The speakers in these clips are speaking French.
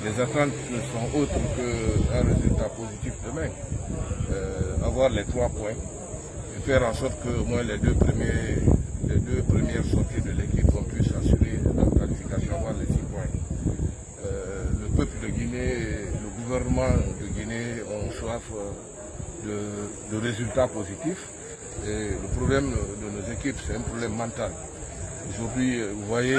les attentes ne sont autres qu'un résultat positif demain. Avoir les 3 points et faire en sorte que au moins les deux premières sorties de l'équipe qu'on puisse assurer la qualification, avoir les 6 points. Le peuple de Guinée, le gouvernement de Guinée ont soif de résultats positifs. Et le problème de nos équipes, c'est un problème mental. Aujourd'hui, vous voyez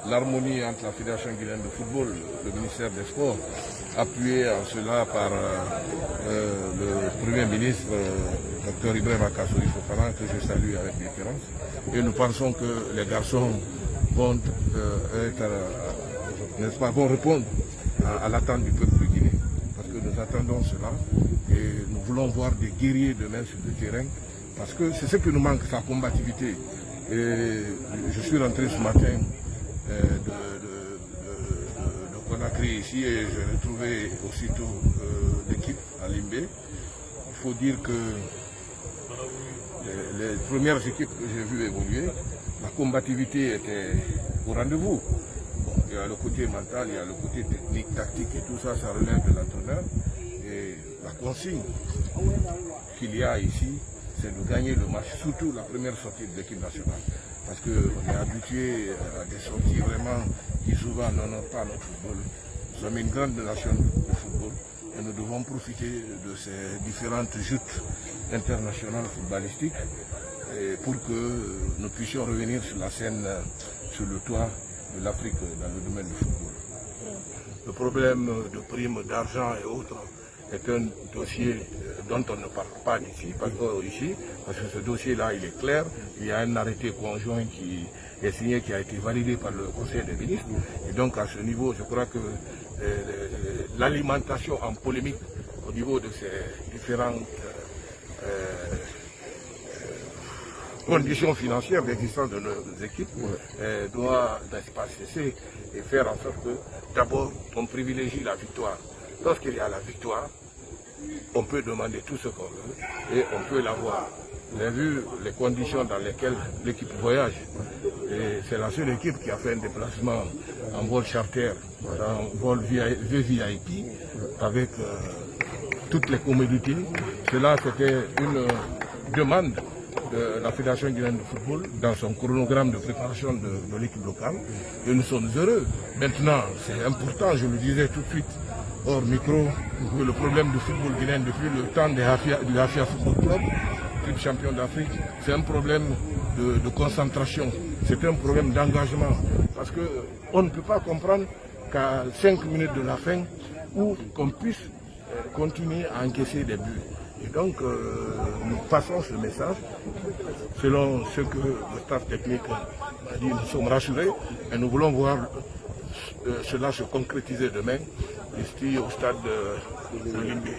l'harmonie entre la Fédération guinéenne de football, le ministère des Sports, appuyé en cela par le Premier ministre, Dr Ibrahima Kassory Fofana, que je salue avec déférence. Et nous pensons que les garçons vont vont répondre à l'attente du peuple de Guinée. Parce que nous attendons cela et nous voulons voir des guerriers demain sur le terrain. Parce que c'est ce qui nous manque, sa combativité. Et je suis rentré ce matin de Conakry ici et j'ai retrouvé aussitôt l'équipe à Limbé. Il faut dire que les premières équipes que j'ai vues évoluer, la combativité était au rendez-vous. Bon, il y a le côté mental, il y a le côté technique, tactique et tout ça, ça relève de l'entraîneur. Et la consigne qu'il y a ici, c'est de gagner le match, surtout la première sortie de l'équipe nationale. Parce qu'on est habitué à des sorties vraiment qui souvent n'honorent pas notre football. Nous sommes une grande nation de football et nous devons profiter de ces différentes joutes internationales footballistiques pour que nous puissions revenir sur la scène, sur le toit de l'Afrique dans le domaine du football. Le problème de primes, d'argent et autres est un dossier dont on ne parle pas ici, parce que ce dossier-là, il est clair. Il y a un arrêté conjoint qui est signé, qui a été validé par le Conseil des ministres. Et donc, à ce niveau, je crois que l'alimentation en polémique au niveau de ces différentes conditions financières d'existence de nos équipes doit pas cesser et faire en sorte que, d'abord, on privilégie la victoire. Lorsqu'il y a la victoire, on peut demander tout ce qu'on veut et on peut l'avoir. Vous avez vu les conditions dans lesquelles l'équipe voyage. C'est la seule équipe qui a fait un déplacement en vol charter, en vol VVIP, avec toutes les commodités. Cela, c'était une demande de la Fédération guinéenne de football dans son chronogramme de préparation de l'équipe locale. Et nous sommes heureux. Maintenant, c'est important, je le disais tout de suite, hors micro, que le problème du football guinéen depuis le temps du Hafia Football Club, club champion d'Afrique, c'est un problème de concentration, c'est un problème d'engagement. Parce qu'on ne peut pas comprendre qu'à 5 minutes de la fin, où qu'on puisse continuer à encaisser des buts. Et donc, nous passons ce message, selon ce que le staff technique a dit, nous sommes rassurés et nous voulons voir cela se concrétiser demain, ici au stade de Limbé.